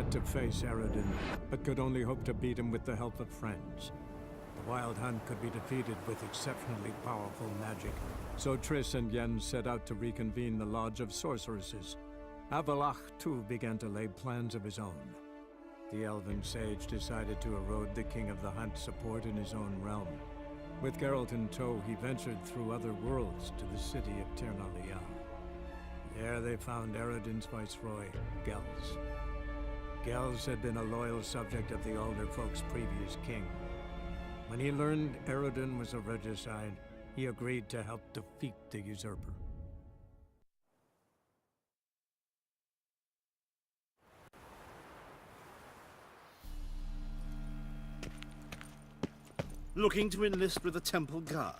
not to face Eredin, but could only hope to beat him with the help of friends. The Wild Hunt could be defeated with exceptionally powerful magic, so Triss and Yen set out to reconvene the Lodge of Sorceresses. Avallac'h, too, began to lay plans of his own. The elven sage decided to erode the King of the Hunt's support in his own realm. With Geralt in tow, he ventured through other worlds to the city of Tirnalia. There they found Eredin's viceroy, Gels. Gels had been a loyal subject of the Alderfolk's previous king. When he learned Eredin was a regicide, he agreed to help defeat the usurper. Looking to enlist with the Temple Guard?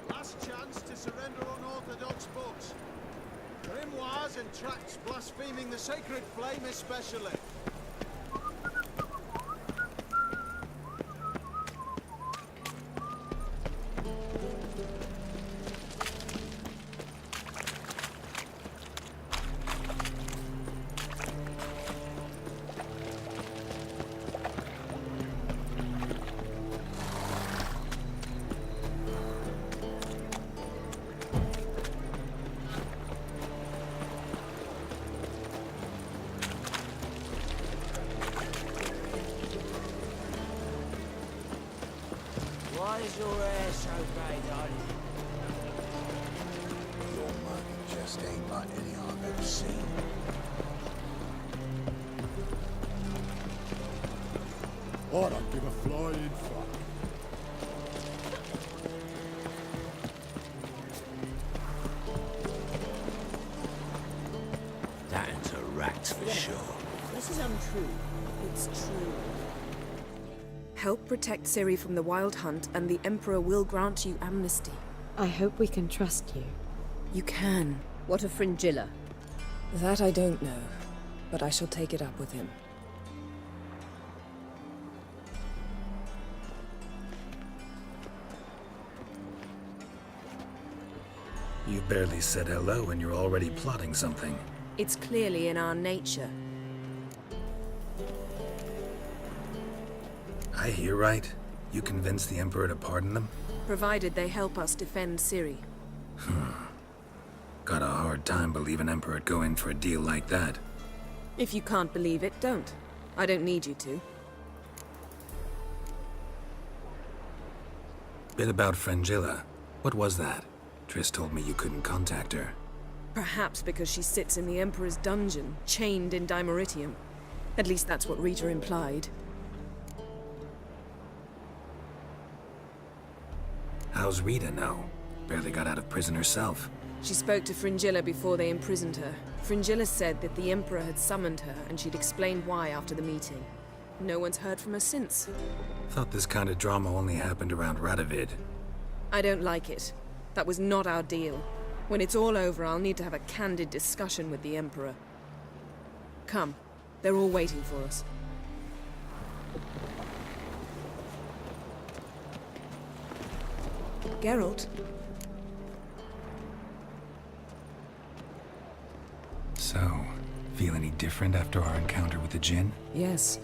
Last chance to surrender unorthodox books. Grimoires and tracts blaspheming the sacred flame especially. Why is your hair so grey, darling? Your money just ain't like any I've ever seen. I don't give a flying fuck. That's a rat for sure. This is untrue. It's true. Help protect Ciri from the Wild Hunt, and the Emperor will grant you amnesty. I hope we can trust you. You can. What of Fringilla? That I don't know, but I shall take it up with him. You barely said hello and you're already plotting something. It's clearly in our nature. I hear right. You convinced the Emperor to pardon them? Provided they help us defend Ciri. Got a hard time believing Emperor'd go in for a deal like that. If you can't believe it, don't. I don't need you to. Bit about Fringilla. What was that? Triss told me you couldn't contact her. Perhaps because she sits in the Emperor's dungeon, chained in Dimeritium. At least that's what Rita implied. How's Rita now? Barely got out of prison herself. She spoke to Fringilla before they imprisoned her. Fringilla said that the Emperor had summoned her, and she'd explained why after the meeting. No one's heard from her since. Thought this kind of drama only happened around Radovid. I don't like it. That was not our deal. When it's all over, I'll need to have a candid discussion with the Emperor. Come. They're all waiting for us. Geralt? So, feel any different after our encounter with the Djinn? Yes.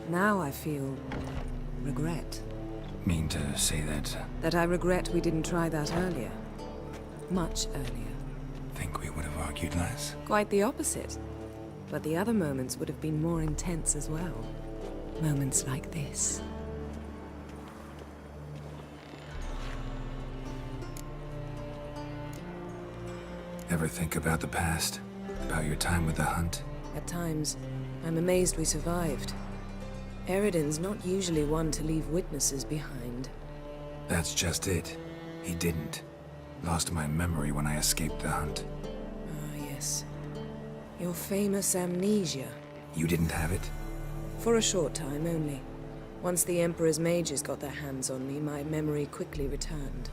Now I feel... regret. Mean to say that... That I regret we didn't try that earlier. Much earlier. Think we would have argued less? Quite the opposite. But the other moments would have been more intense as well. Moments like this. Ever think about the past? About your time with the Hunt? At times, I'm amazed we survived. Eredin's not usually one to leave witnesses behind. That's just it. He didn't. Lost my memory when I escaped the Hunt. Ah, yes. Your famous amnesia. You didn't have it? For a short time only. Once the Emperor's mages got their hands on me, my memory quickly returned.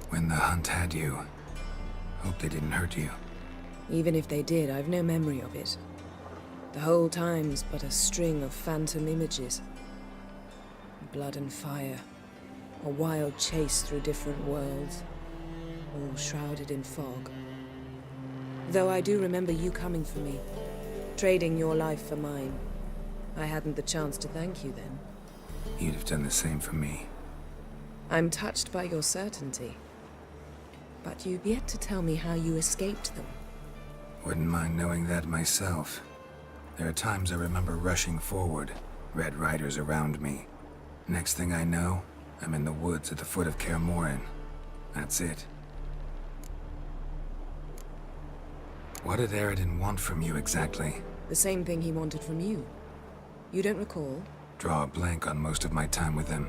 When the Hunt had you, hope they didn't hurt you. Even if they did, I've no memory of it. The whole time's but a string of phantom images. Blood and fire. A wild chase through different worlds, all shrouded in fog. Though I do remember you coming for me, trading your life for mine. I hadn't the chance to thank you then. You'd have done the same for me. I'm touched by your certainty. But you've yet to tell me how you escaped them. Wouldn't mind knowing that myself. There are times I remember rushing forward, Red Riders around me. Next thing I know, I'm in the woods at the foot of Kaer Morhen. That's it. What did Eredin want from you exactly? The same thing he wanted from you. You don't recall? Draw a blank on most of my time with him.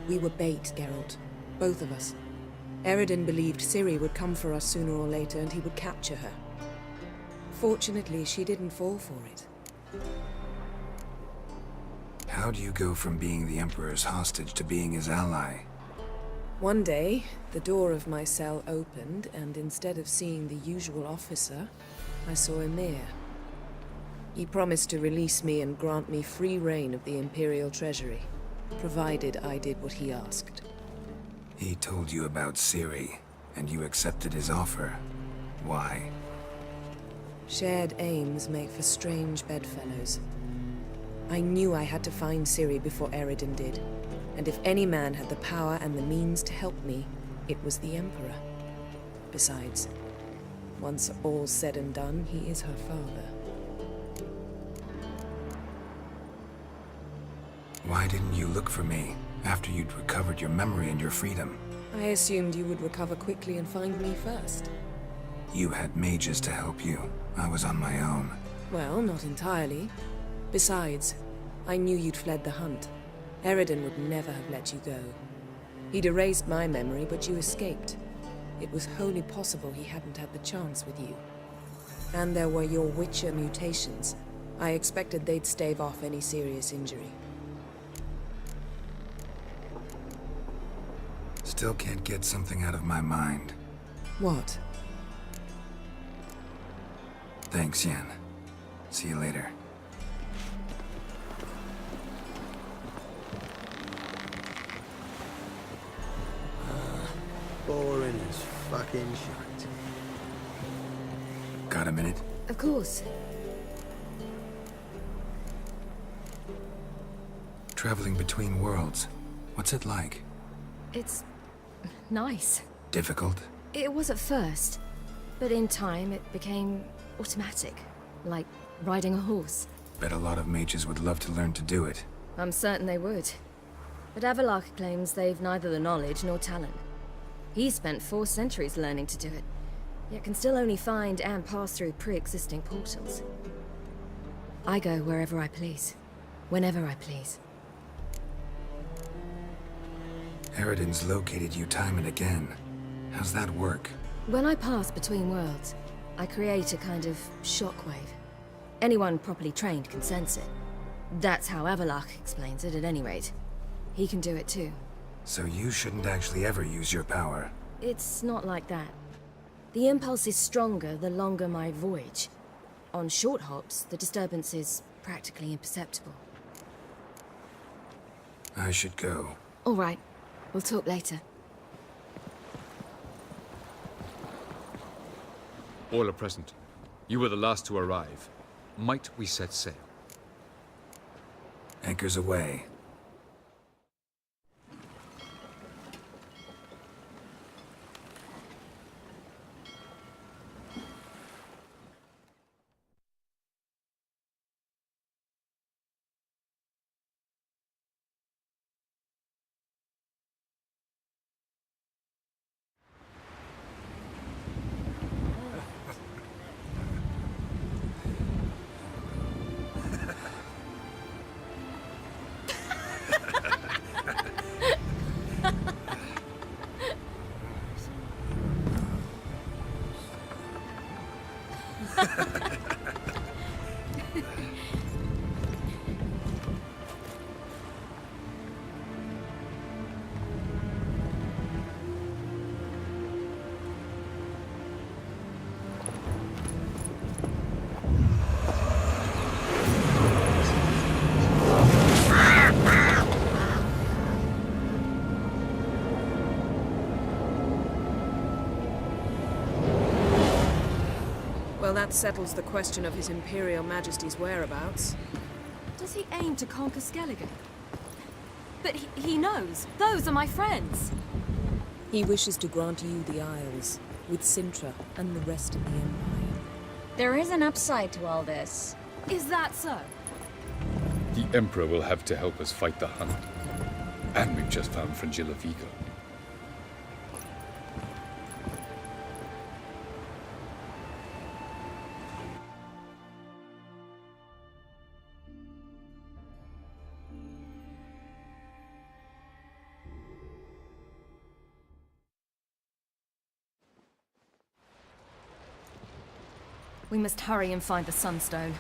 We were bait, Geralt. Both of us. Eredin believed Ciri would come for us sooner or later and he would capture her. Fortunately, she didn't fall for it. How do you go from being the Emperor's hostage to being his ally? One day, the door of my cell opened, and instead of seeing the usual officer, I saw Emir. He promised to release me and grant me free reign of the Imperial Treasury, provided I did what he asked. He told you about Ciri, and you accepted his offer. Why? Shared aims make for strange bedfellows. I knew I had to find Ciri before Eredin did, and if any man had the power and the means to help me, it was the Emperor. Besides, once all's said and done, he is her father. Why didn't you look for me after you'd recovered your memory and your freedom? I assumed you would recover quickly and find me first. You had mages to help you. I was on my own. Well, not entirely. Besides, I knew you'd fled the hunt. Eredin would never have let you go. He'd erased my memory, but you escaped. It was wholly possible he hadn't had the chance with you. And there were your Witcher mutations. I expected they'd stave off any serious injury. Still can't get something out of my mind. What? Thanks, Yen. See you later. Boring as fucking shite. Got a minute? Of course. Traveling between worlds. What's it like? It's nice. Difficult? It was at first, but in time it became automatic, like riding a horse. Bet a lot of mages would love to learn to do it. I'm certain they would. But Avallac'h claims they've neither the knowledge nor talent. He spent 4 centuries learning to do it, yet can still only find and pass through pre-existing portals. I go wherever I please, whenever I please. Eredin's located you time and again. How's that work? When I pass between worlds, I create a kind of shockwave. Anyone properly trained can sense it. That's how Avallac'h explains it, at any rate. He can do it too. So you shouldn't actually ever use your power. It's not like that. The impulse is stronger the longer my voyage. On short hops, the disturbance is practically imperceptible. I should go. All right. We'll talk later. All are present. You were the last to arrive. Might we set sail? Anchors away. Well, that settles the question of His Imperial Majesty's whereabouts. Does he aim to conquer Skellige? But he knows. Those are my friends. He wishes to grant you the Isles, with Sintra and the rest of the Empire. There is an upside to all this. Is that so? The Emperor will have to help us fight the Hunt. And we've just found Veni Vigo. We must hurry and find the Sunstone.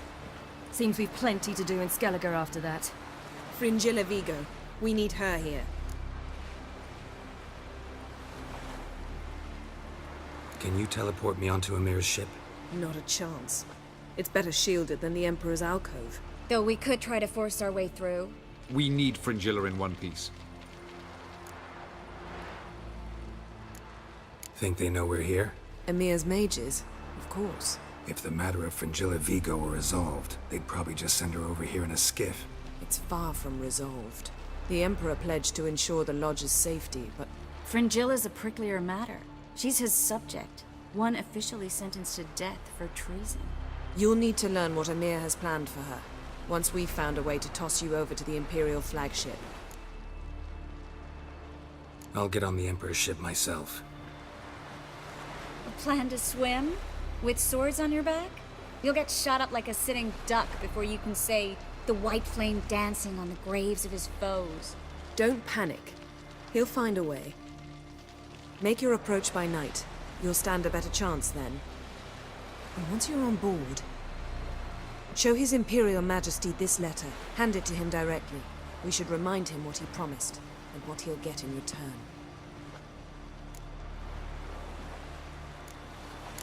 Seems we've plenty to do in Skellige after that. Veni Vigo. We need her here. Can you teleport me onto Amir's ship? Not a chance. It's better shielded than the Emperor's alcove. Though we could try to force our way through. We need Fringilla in one piece. Think they know we're here? Emir's mages? Of course. If the matter of Veni Vigo were resolved, they'd probably just send her over here in a skiff. It's far from resolved. The Emperor pledged to ensure the Lodge's safety, but... Fringilla's a pricklier matter. She's his subject, one officially sentenced to death for treason. You'll need to learn what Emir has planned for her, once we've found a way to toss you over to the Imperial flagship. I'll get on the Emperor's ship myself. A plan to swim? With swords on your back? You'll get shot up like a sitting duck before you can say, the white flame dancing on the graves of his foes. Don't panic. He'll find a way. Make your approach by night. You'll stand a better chance then. And once you're on board, show His Imperial Majesty this letter. Hand it to him directly. We should remind him what he promised, and what he'll get in return.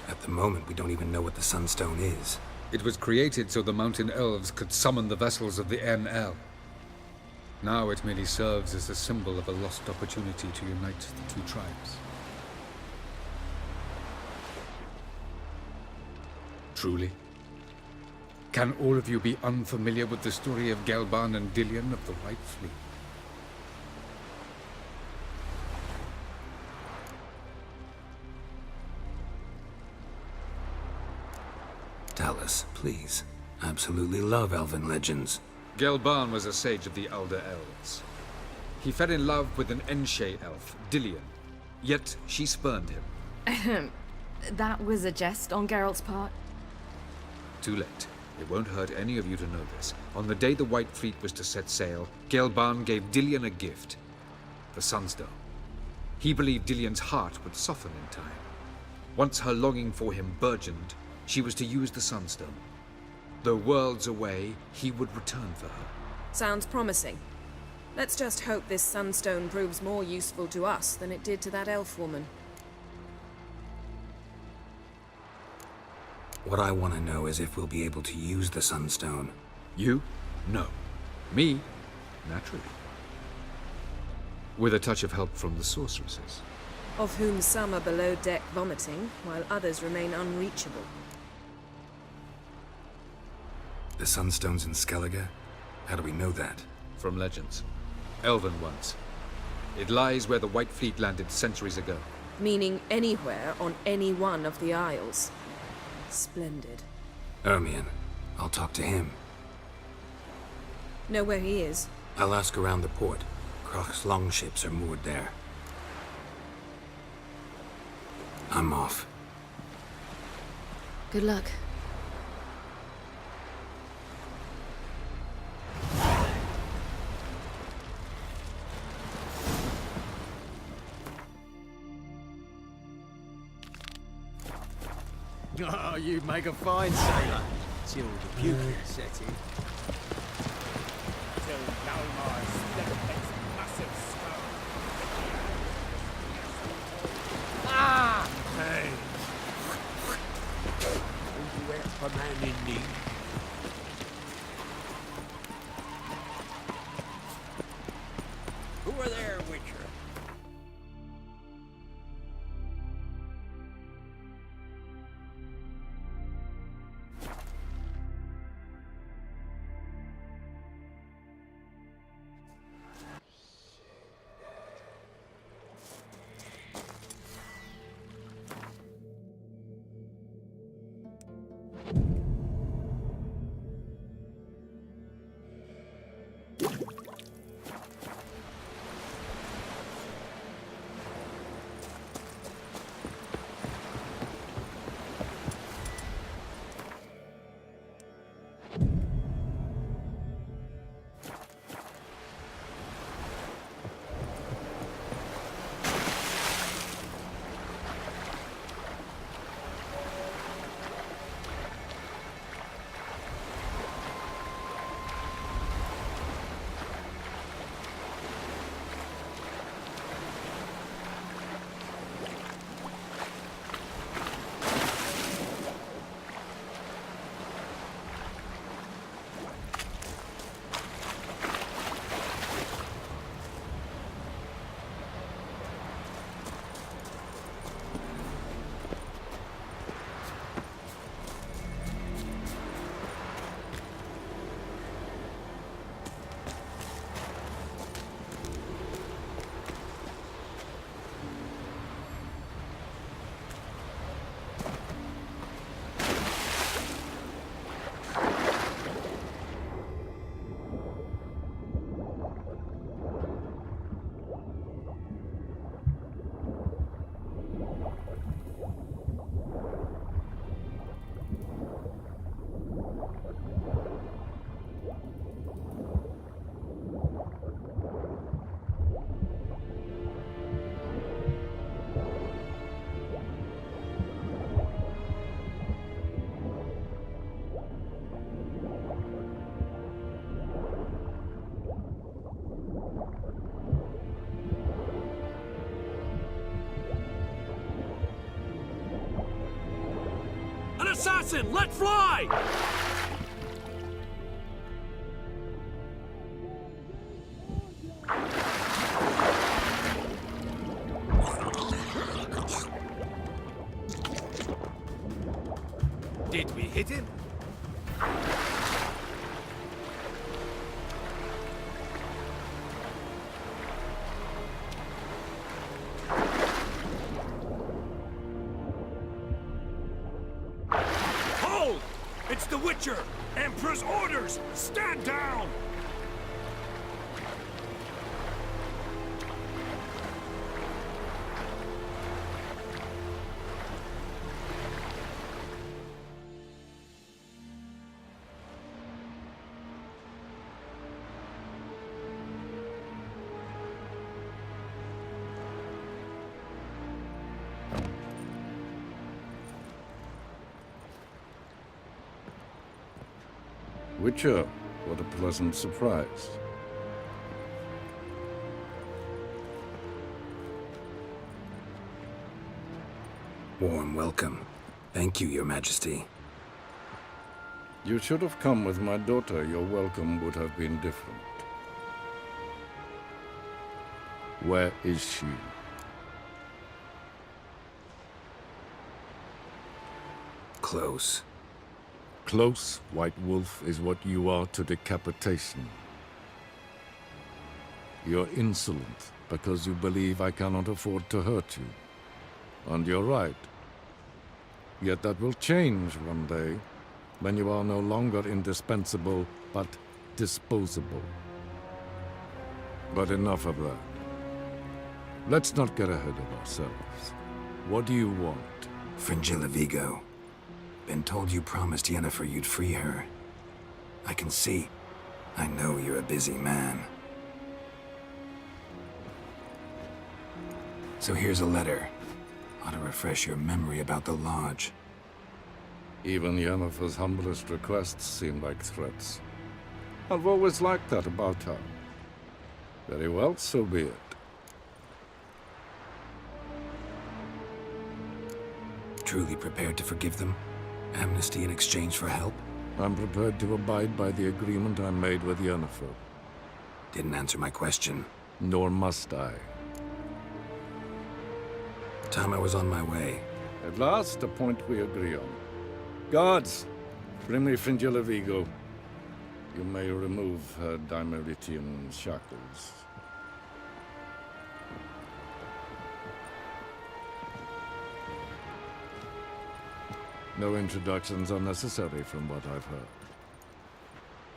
At the moment, we don't even know what the Sunstone is. It was created so the mountain elves could summon the vessels of the NL. Now it merely serves as a symbol of a lost opportunity to unite the two tribes. Truly? Can all of you be unfamiliar with the story of Gelban and Dillion of the White Fleet? Tell us, please. Absolutely love elven legends. Gelban was a sage of the Elder Elves. He fell in love with an Enshe elf, Dillion, yet she spurned him. That was a jest on Geralt's part. Too late. It won't hurt any of you to know this. On the day the White Fleet was to set sail, Gelban gave Dillion a gift. The Sunstone. He believed Dillion's heart would soften in time. Once her longing for him burgeoned, she was to use the Sunstone. Though worlds away, he would return for her. Sounds promising. Let's just hope this Sunstone proves more useful to us than it did to that elf woman. What I want to know is if we'll be able to use the Sunstone. You? No. Me? Naturally. With a touch of help from the sorceresses. Of whom some are below deck vomiting, while others remain unreachable. The Sunstone's in Skellige? How do we know that? From legends. Elven ones. It lies where the White Fleet landed centuries ago. Meaning anywhere on any one of the Isles. Splendid. Ermion. I'll talk to him. Know where he is? I'll ask around the port. Croc's longships are moored there. I'm off. Good luck. Oh, you make a fine sailor. Till the puke set in. Till Galmar stepped its massive skull. Ah! Hey. Where for man in need? Who are there, Witcher? Listen, let fly! Did we hit him? Hold! It's the Witcher! Emperor's orders! Stand down! Witcher, what a pleasant surprise. Warm welcome. Thank you, Your Majesty. You should have come with my daughter. Your welcome would have been different. Where is she? Close. Close, White Wolf, is what you are to decapitation. You're insolent because you believe I cannot afford to hurt you. And you're right. Yet that will change one day, when you are no longer indispensable, but disposable. But enough of that. Let's not get ahead of ourselves. What do you want? Fringilla Vigo. Been told you promised Yennefer you'd free her. I can see. I know you're a busy man. So here's a letter. Ought to refresh your memory about the Lodge. Even Yennefer's humblest requests seem like threats. I've always liked that about her. Very well, so be it. Truly prepared to forgive them? Amnesty in exchange for help? I'm prepared to abide by the agreement I made with Yennefer. Didn't answer my question. Nor must I. Time I was on my way. At last, a point we agree on. Guards, bring me Fringilla Vigo. You may remove her Dimeritian shackles. No introductions are necessary from what I've heard.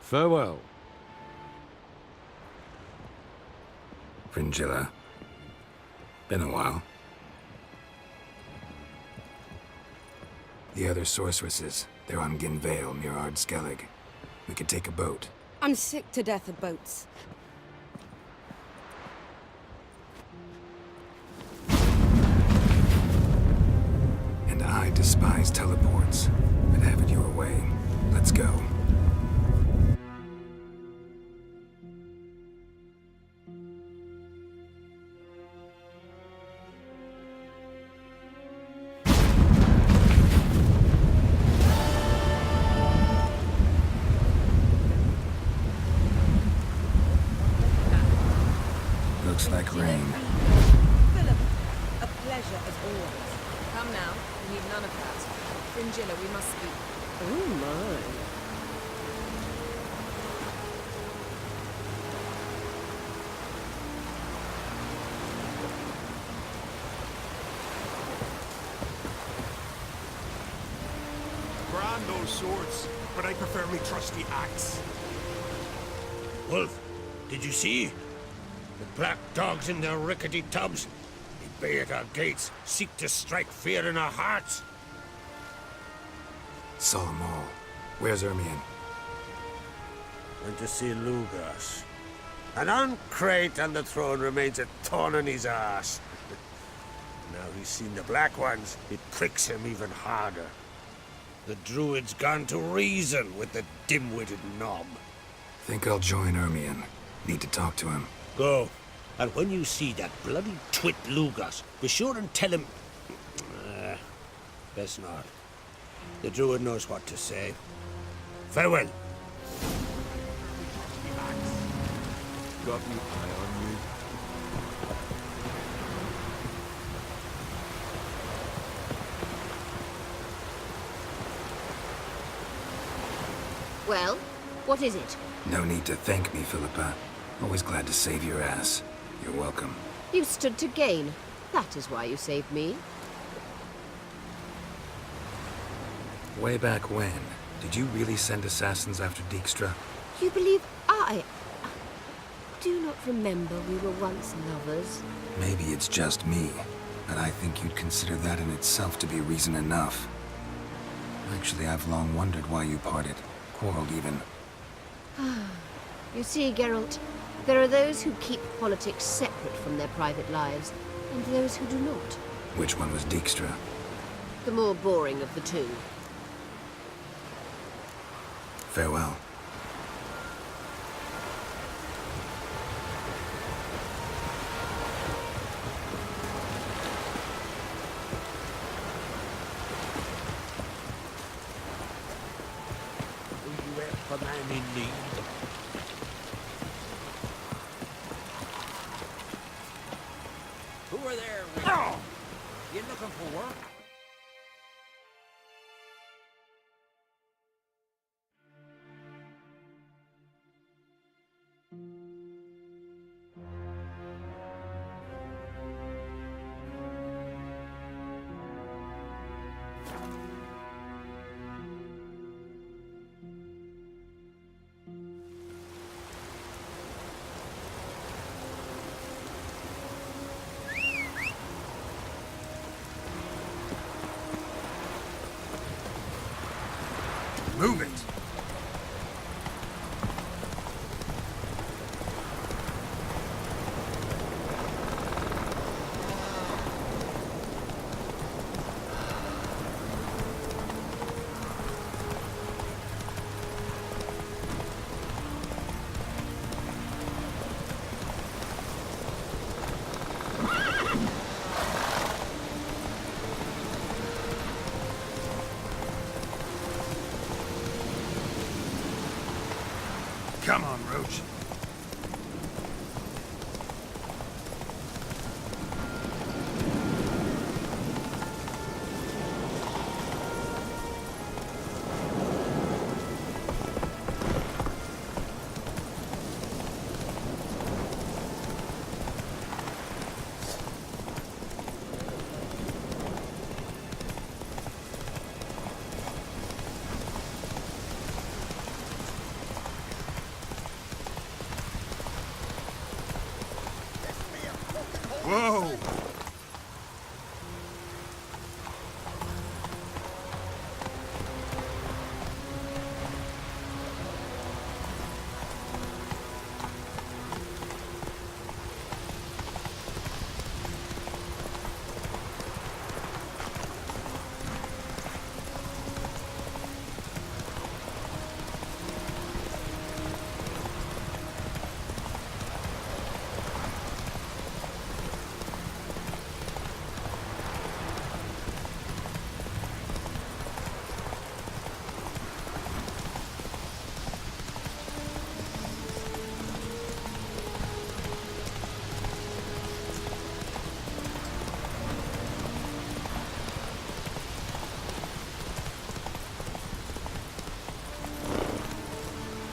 Farewell. Fringilla. Been a while. The other sorceresses, they're on Ginvale near Ard Skellig. We could take a boat. I'm sick to death of boats. And I despise teleports. But have it your way. Let's go. Looks like rain. Philip, a pleasure as always. Come now. We need none of that. Fringilla, we must speak. Oh my. Grand those swords, but I prefer me trusty axe. Wolf, did you see? The black dogs in their rickety tubs. They bay at our gates, seek to strike fear in our hearts. Saw 'em all. Where's Ermion? Went to see Lugas. And on Crate on the throne remains a thorn in his ass. Now he's seen the Black Ones, it pricks him even harder. The Druid's gone to reason with the dim-witted knob. Think I'll join Ermion. Need to talk to him. Go. And when you see that bloody twit Lugas, be sure and tell him... best not. The druid knows what to say. Farewell. Got me eye on you. Well, what is it? No need to thank me, Philippa. Always glad to save your ass. You're welcome. You stood to gain. That is why you saved me. Way back when, did you really send assassins after Dijkstra? You believe I do not remember we were once lovers? Maybe it's just me, but I think you'd consider that in itself to be reason enough. Actually, I've long wondered why you parted. Quarreled even. You see, Geralt, there are those who keep politics separate from their private lives, and those who do not. Which one was Dijkstra? The more boring of the two. Farewell. A man in need. Who are there? Oh! You looking for work? Move it! Come on, Roach. Whoa!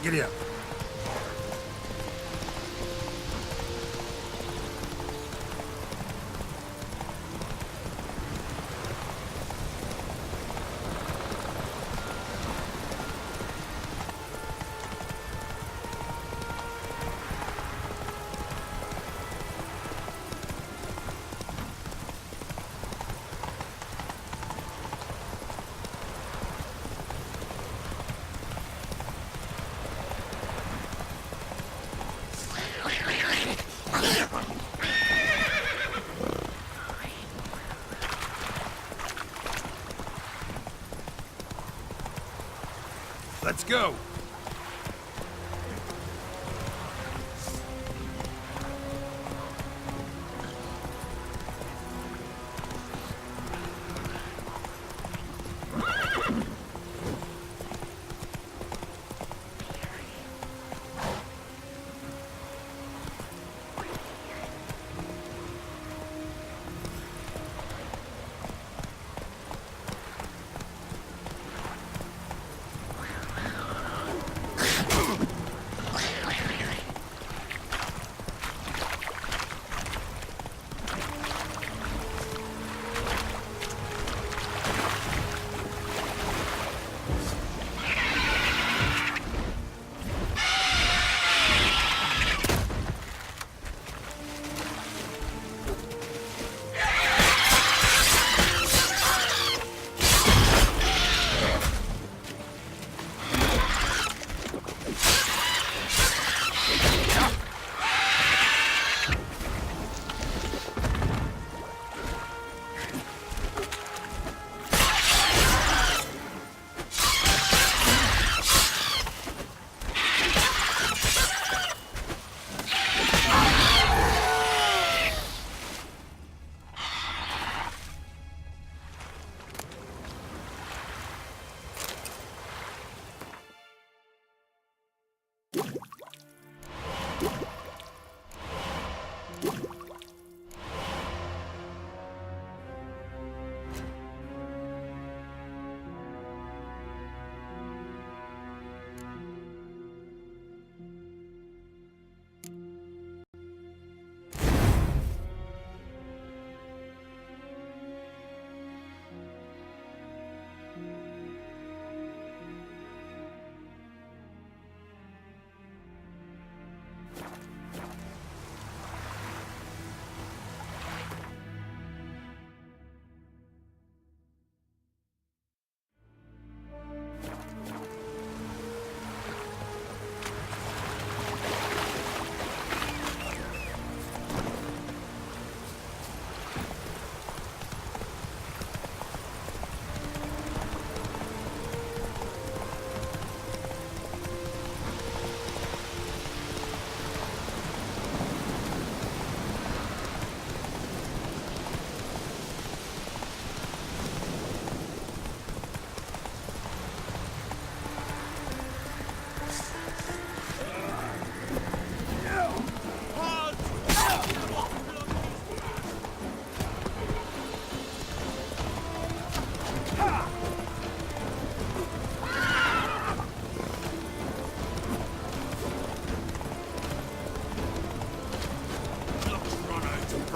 Giddy up. Let's go!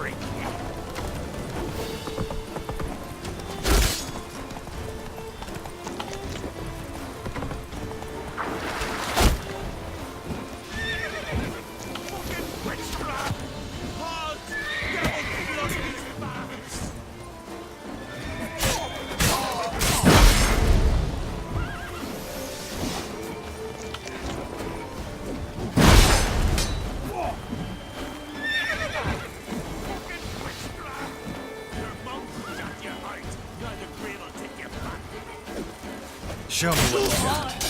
freak! Show me what you got.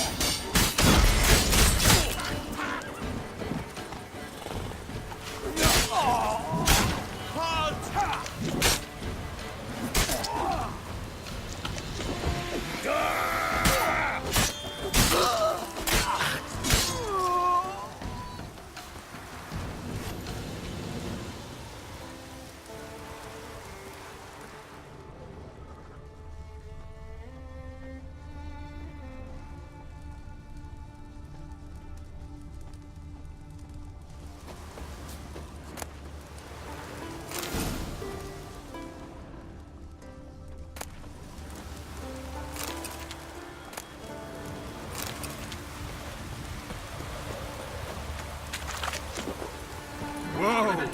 Whoa!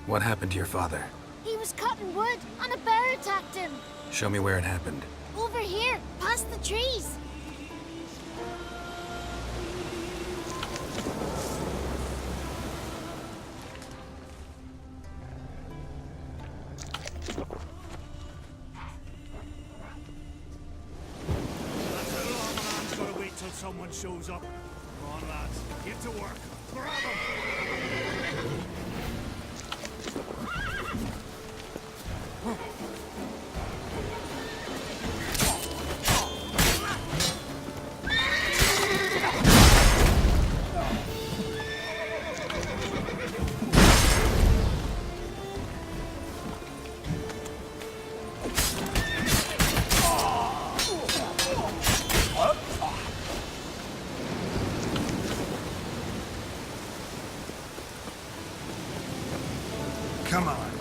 What happened to your father? He was cutting wood, and a bear attacked him. Show me where it happened. Over here, past the trees. That gotta wait till someone shows up. Come on, lads. Get to work. Grab him! Come on.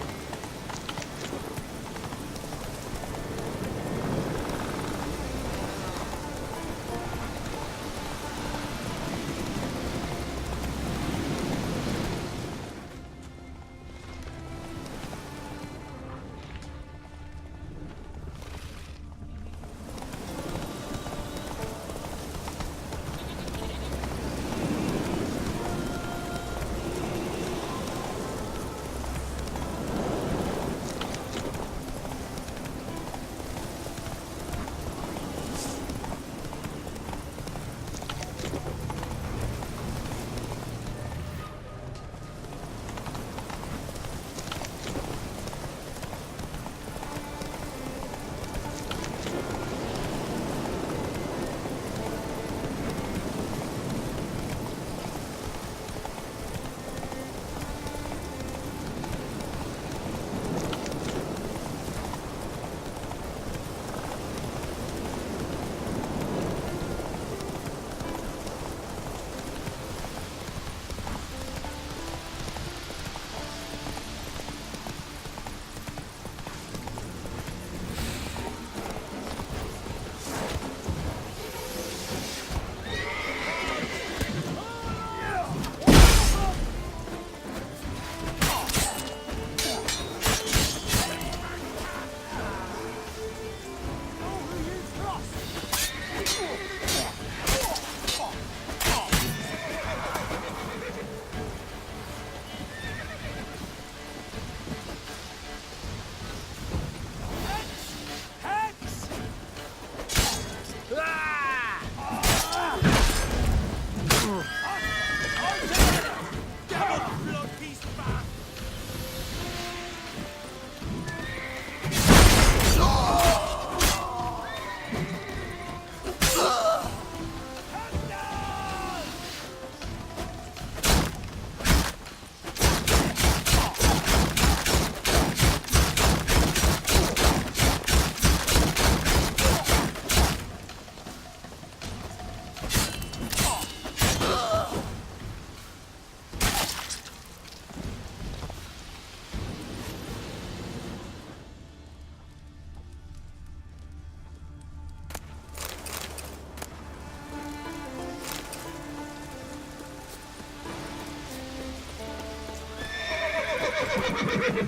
Hey-ya!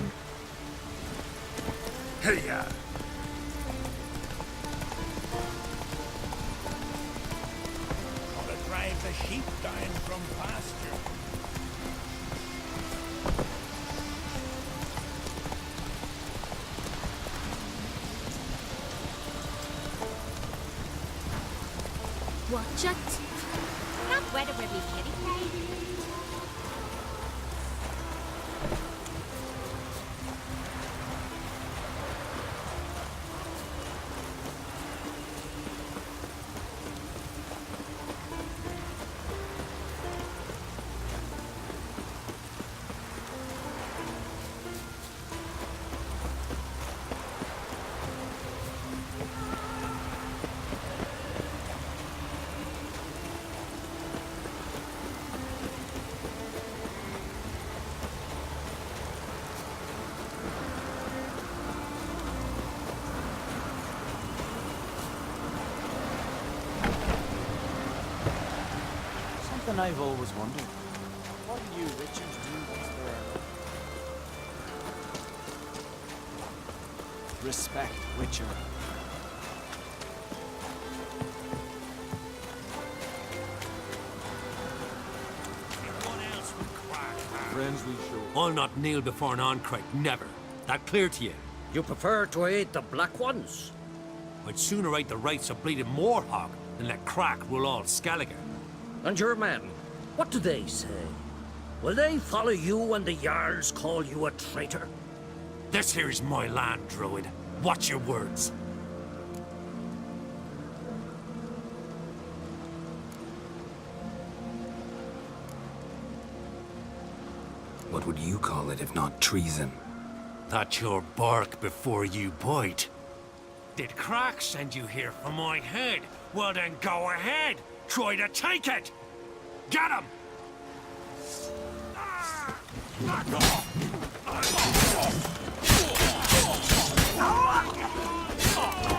Gotta drive the sheep down from pasture. Watch it. Not weather will be kitty cat. Something I've always wondered. What do you Richards do once there are... Respect Witcher. Friends we show. I'll not kneel before an Oncrite, never. That clear to you? You prefer to aid the Black Ones? I'd sooner aid the rights of bleeding Morhog than let Crack rule all Skellige. And your men, what do they say? Will they follow you when the Jarls call you a traitor? This here's my land, Druid. Watch your words. What would you call it if not treason? That's your bark before you bite. Did Crack send you here for my head? Well then go ahead. Try to take it. Get him!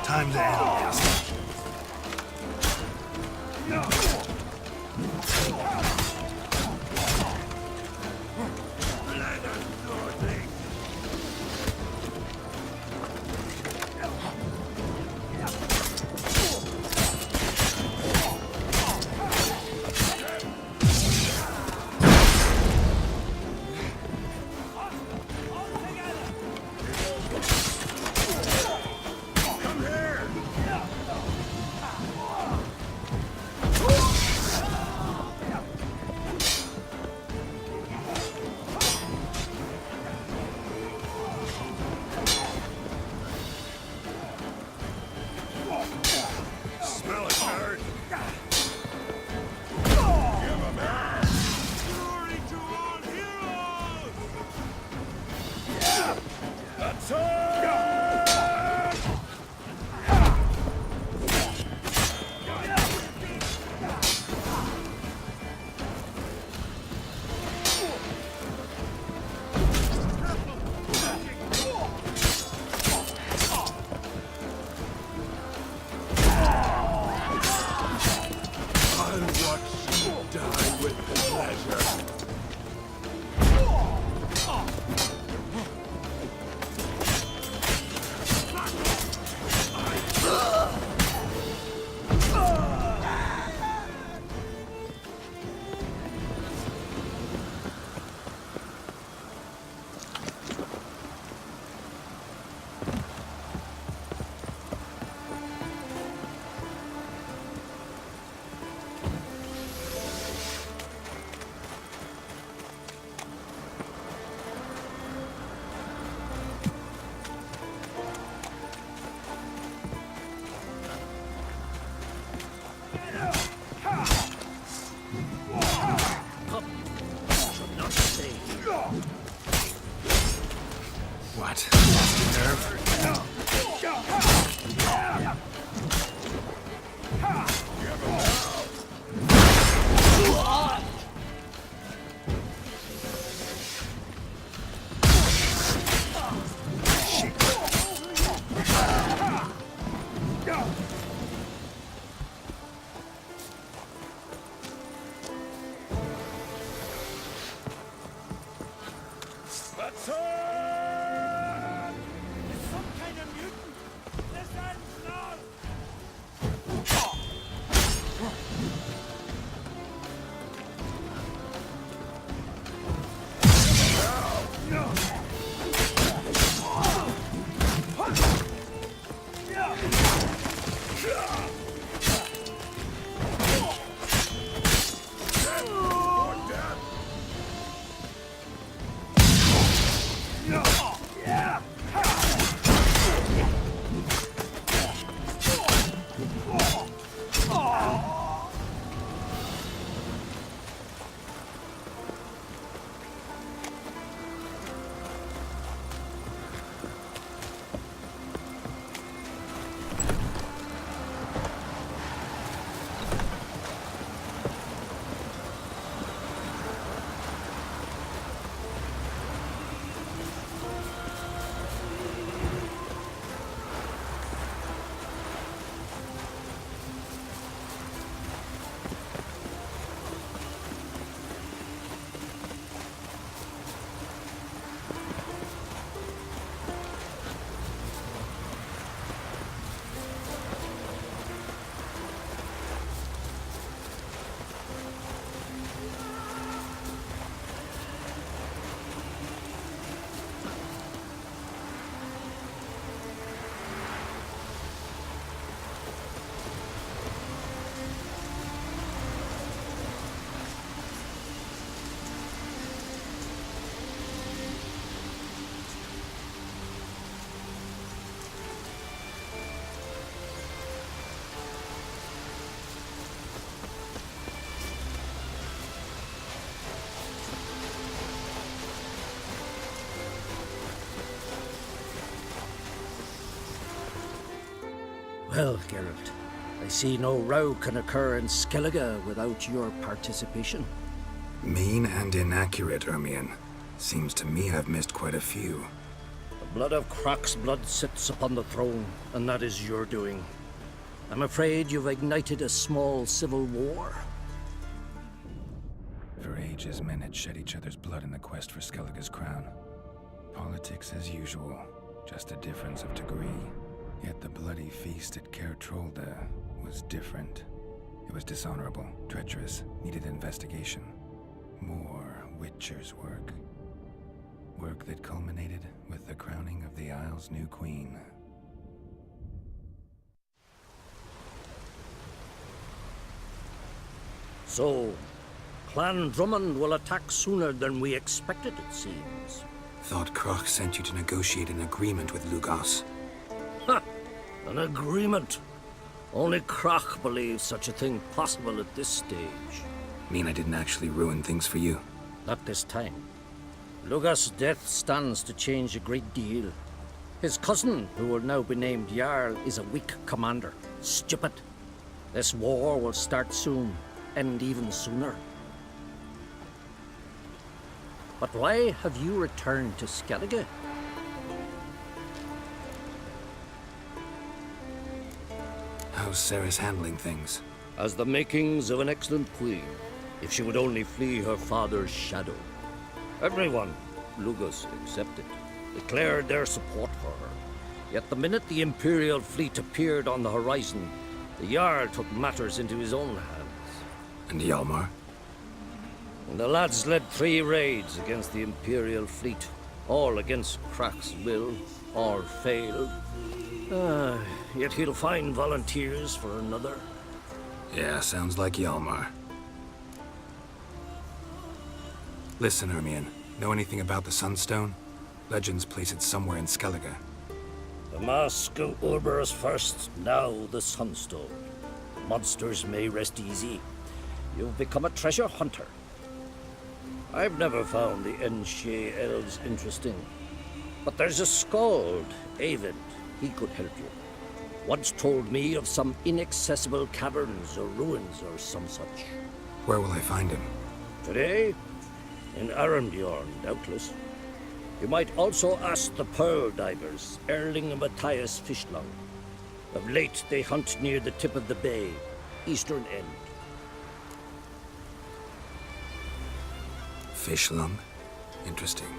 Time to end this. What? Let's Well, Geralt, I see no row can occur in Skellige without your participation. Mean and inaccurate, Ermion. Seems to me I've missed quite a few. The blood of Crach's blood sits upon the throne, and that is your doing. I'm afraid you've ignited a small civil war. For ages, men had shed each other's blood in the quest for Skellige's crown. Politics as usual, just a difference of degree. Yet the bloody feast at Caer Trolda was different. It was dishonorable, treacherous, needed investigation. More Witcher's work. Work that culminated with the crowning of the Isle's new queen. So, Clan Drummond will attack sooner than we expected, it seems. Thought Crach sent you to negotiate an agreement with Lugas. Ha! An agreement? Only Crach believes such a thing possible at this stage. Mean I didn't actually ruin things for you? Not this time. Lugas' death stands to change a great deal. His cousin, who will now be named Jarl, is a weak commander. Stupid. This war will start soon, end even sooner. But why have you returned to Skellige? How's Ceres handling things? As the makings of an excellent queen, if she would only flee her father's shadow. Everyone, Lugas excepted, declared their support for her. Yet the minute the Imperial fleet appeared on the horizon, the Jarl took matters into his own hands. And Hjalmar? And the lads led 3 raids against the Imperial fleet, all against Crach's will, all failed. Yet he'll find volunteers for another. Yeah, sounds like Hjalmar. Listen, Ermion, know anything about the Sunstone? Legends place it somewhere in Skellige. The Mask of Urberus first, now the Sunstone. Monsters may rest easy. You've become a treasure hunter. I've never found the Enshe elves interesting. But there's a skald, Eyvind. He could help you. Once told me of some inaccessible caverns or ruins or some such. Where will I find him? Today? In Arendjorn, doubtless. You might also ask the pearl divers, Erling and Matthias Fishlung. Of late, they hunt near the tip of the bay, eastern end. Fishlung? Interesting.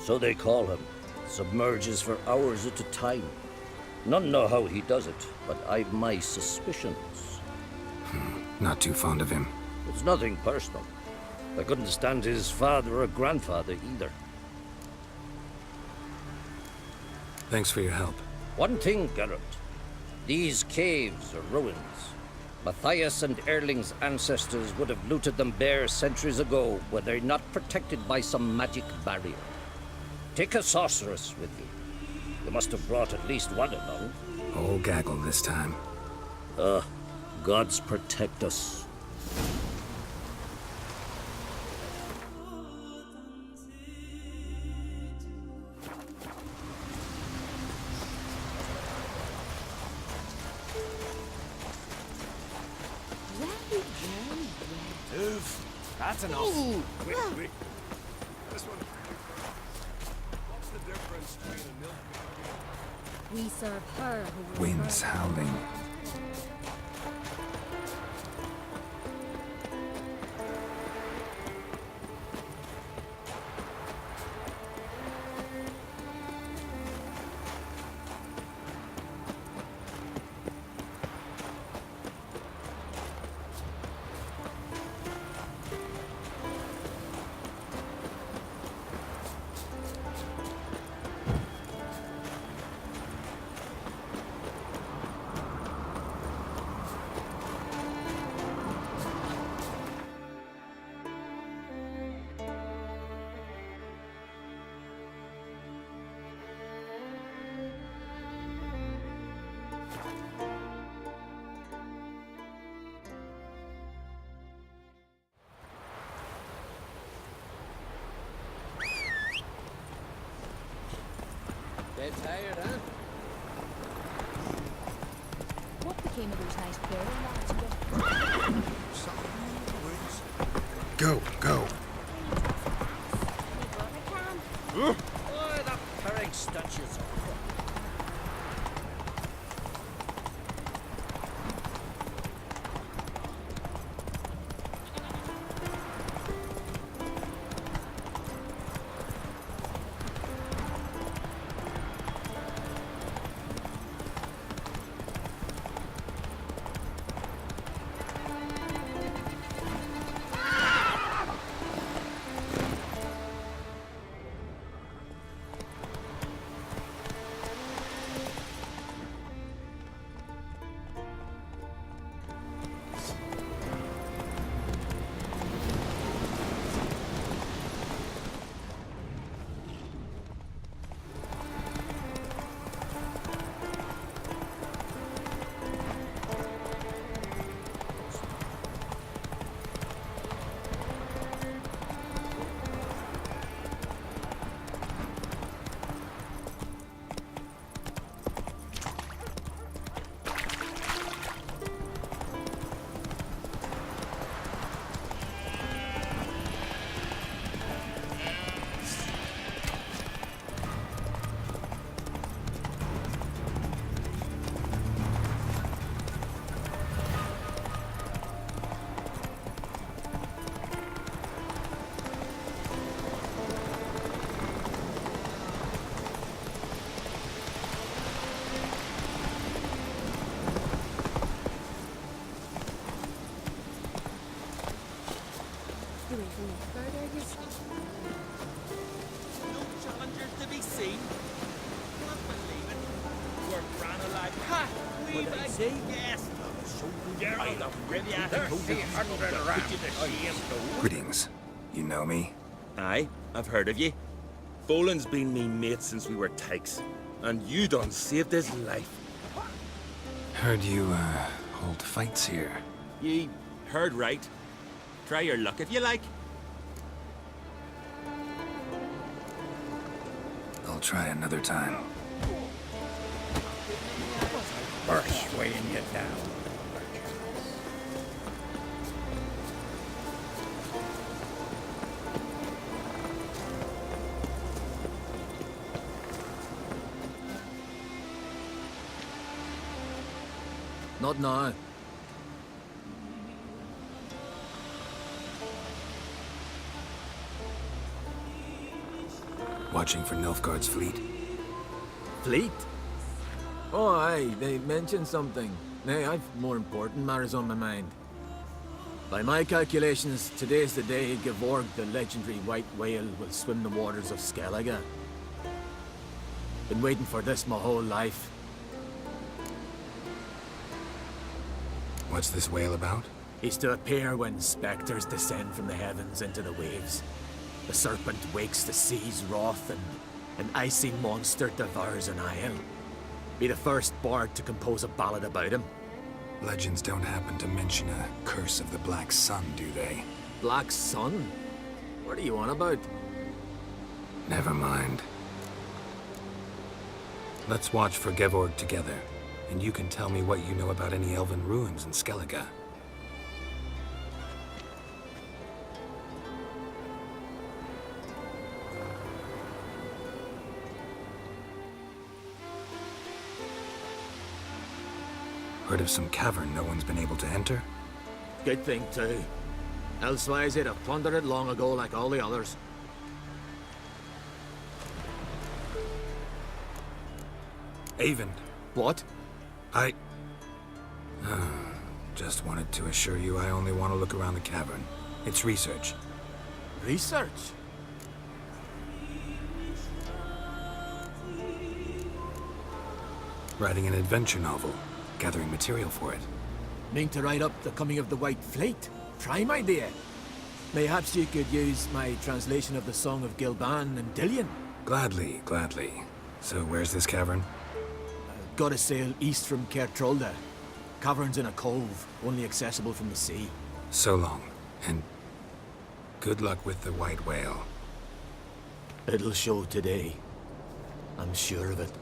So they call him. Submerges for hours at a time. None know how he does it, but I've my suspicions. Not too fond of him. It's nothing personal. I couldn't stand his father or grandfather either. Thanks for your help. One thing, Geralt. These caves are ruins. Matthias and Erling's ancestors would have looted them bare centuries ago were they not protected by some magic barrier. Take a sorceress with you. You must have brought at least one along. Whole gaggle this time. Gods protect us. That's enough. Wait. This one. What's the difference between a milk cow? We serve her who will Winds serve. howling. Dead tired, huh? came of those nice barrel lads Go, go. Oh, that herring stenches. No challengers to be seen. Can't believe it. We're brand alive. Ha! We see? Yes. You're right up. Ready at 300 rand. Greetings. You know me? Aye, I've heard of ye. Boland's been me mate since we were tykes, and you done saved his life. Heard you, hold fights here. Ye heard right. Try your luck if you like. I'll try another time. Persuading you down. Not now. Watching for Nilfgaard's fleet. Fleet? Oh, aye, they mentioned something. Nay, I've more important matters on my mind. By my calculations, today's the day Gevorg, the legendary white whale, will swim the waters of Skellige. Been waiting for this my whole life. What's this whale about? He's to appear when spectres descend from the heavens into the waves. The serpent wakes the sea's wrath, and an icy monster devours an isle. Be the first bard to compose a ballad about him. Legends don't happen to mention a curse of the Black Sun, do they? Black Sun? What are you on about? Never mind. Let's watch for Gevorg together, and you can tell me what you know about any elven ruins in Skellige. Heard of some cavern no one's been able to enter? Good thing, too. Elsewise, they'd have plundered it long ago like all the others. Avon. What? Just wanted to assure you I only want to look around the cavern. It's research. Research? Writing an adventure novel. Gathering material for it. Mean to write up the coming of the White Fleet? Prime idea. Mayhaps you could use my translation of the Song of Gilban and Dillion. Gladly, gladly. So where's this cavern? Gotta sail east from Kertrolda. Cavern's in a cove, only accessible from the sea. So long, and good luck with the white whale. It'll show today. I'm sure of it.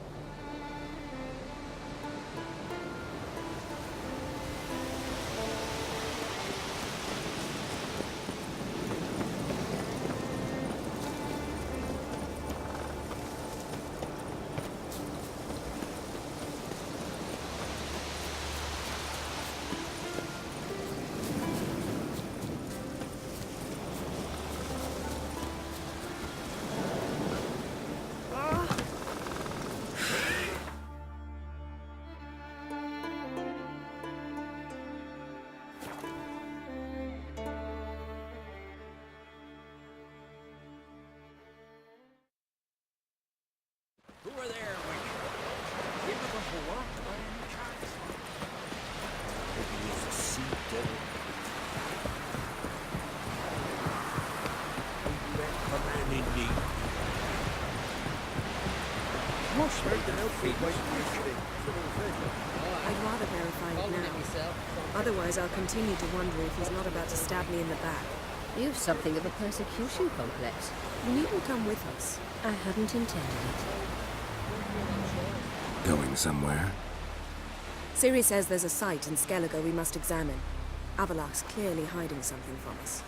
I'd rather verify it now. Otherwise, I'll continue to wonder if he's not about to stab me in the back. You've something of a persecution complex. You needn't come with us. I hadn't intended it. Going somewhere? Ciri says there's a site in Skellige we must examine. Avallac'h's clearly hiding something from us.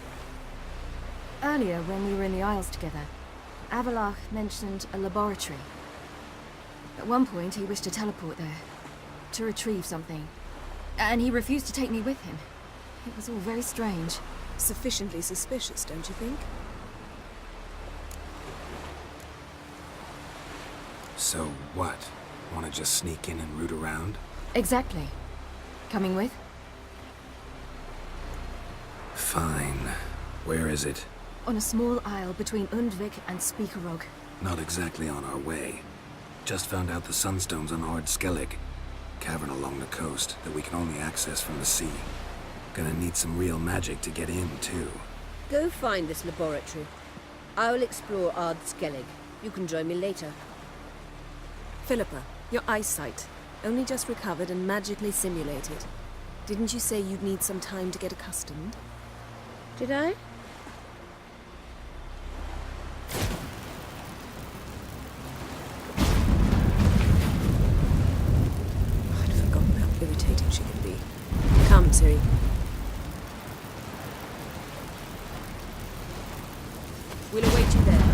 Earlier, when we were in the Isles together, Avallac'h mentioned a laboratory. At one point, he wished to teleport there, to retrieve something. And he refused to take me with him. It was all very strange. Sufficiently suspicious, don't you think? So what? Want to just sneak in and root around? Exactly. Coming with? Fine. Where is it? On a small isle between Undvik and Speakerog. Not exactly on our way. Just found out the Sunstone's on Ard Skellig. Cavern along the coast that we can only access from the sea. Gonna need some real magic to get in, too. Go find this laboratory. I will explore Ard Skellig. You can join me later. Philippa, your eyesight. Only just recovered and magically simulated. Didn't you say you'd need some time to get accustomed? Did I? I'd forgotten how irritating she could be. Come, Ciri. We'll await you there.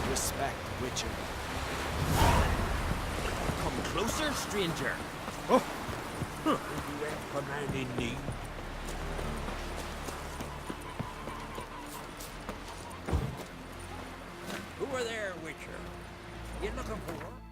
Respect, Witcher. Come closer, stranger. Oh! Huh. You ain't commanding me. Who are there, Witcher? You looking for work?